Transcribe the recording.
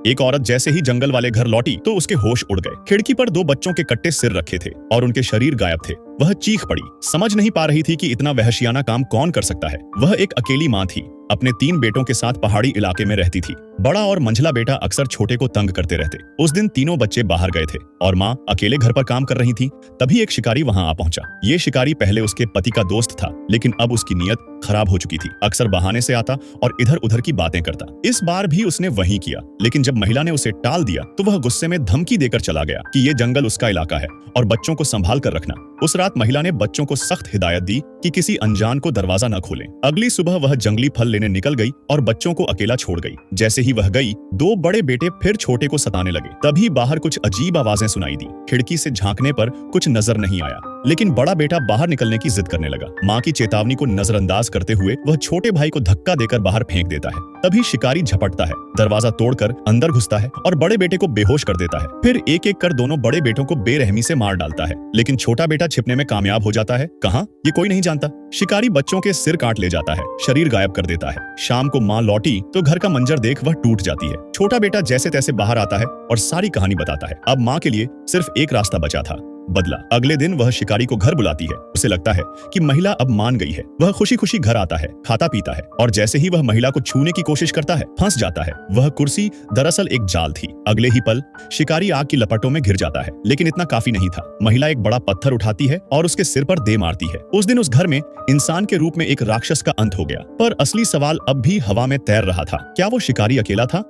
एक औरत जैसे ही जंगल वाले घर लौटी तो उसके होश उड़ गए। खिड़की पर दो बच्चों के कट्टे सिर रखे थे और उनके शरीर गायब थे। वह चीख पड़ी, समझ नहीं पा रही थी कि इतना वहशियाना काम कौन कर सकता है। वह एक अकेली माँ थी, अपने 3 बेटों के साथ पहाड़ी इलाके में रहती थी। बड़ा और मंझला बेटा अक्सर छोटे को तंग करते रहते। उस दिन तीनों बच्चे बाहर गए थे और माँ अकेले घर पर काम कर रही थी। तभी एक शिकारी वहां आ पहुंचा। ये शिकारी पहले उसके पति का दोस्त था, लेकिन अब उसकी नीयत खराब हो चुकी थी। अक्सर बहाने से आता और इधर उधर की बातें करता। इस बार भी उसने वही किया, लेकिन जब महिला ने उसे टाल दिया तो वह गुस्से में धमकी देकर चला गया कि ये जंगल उसका इलाका है और बच्चों को संभाल कर रखना। उस रात महिला ने बच्चों को सख्त हिदायत दी कि किसी अनजान को दरवाजा न खोलें। अगली सुबह वह जंगली फल लेने निकल गई और बच्चों को अकेला छोड़ गई। जैसे ही वह गई, 2 बड़े बेटे फिर छोटे को सताने लगे। तभी बाहर कुछ अजीब आवाजें सुनाई दी। खिड़की से झांकने पर कुछ नजर नहीं आया, लेकिन बड़ा बेटा बाहर निकलने की जिद करने लगा। माँ की चेतावनी को नजरअंदाज करते हुए वह छोटे भाई को धक्का देकर बाहर फेंक देता है। तभी शिकारी झपटता है, दरवाजा तोड़कर अंदर घुसता है और बड़े बेटे को बेहोश कर देता है। फिर एक एक कर दोनों बड़े बेटों को बेरहमी से मार डालता है, लेकिन छोटा बेटा छिपने में कामयाब हो जाता है। कहाँ, ये कोई नहीं जानता। शिकारी बच्चों के सिर काट ले जाता है, शरीर गायब कर देता है। शाम को माँ लौटी तो घर का मंजर देख वह टूट जाती है। छोटा बेटा जैसे तैसे बाहर आता है और सारी कहानी बताता है। अब माँ के लिए सिर्फ एक रास्ता बचा था, बदला। अगले दिन वह शिकारी को घर बुलाती है। उसे लगता है कि महिला अब मान गई है। वह खुशी खुशी घर आता है, खाता पीता है और जैसे ही वह महिला को छूने की कोशिश करता है, फंस जाता है। वह कुर्सी दरअसल एक जाल थी। अगले ही पल शिकारी आग की लपटों में घिर जाता है, लेकिन इतना काफी नहीं था। महिला एक बड़ा पत्थर उठाती है और उसके सिर पर दे मारती है। उस दिन उस घर में इंसान के रूप में एक राक्षस का अंत हो गया। पर असली सवाल अब भी हवा में तैर रहा था। क्या वो शिकारी अकेला था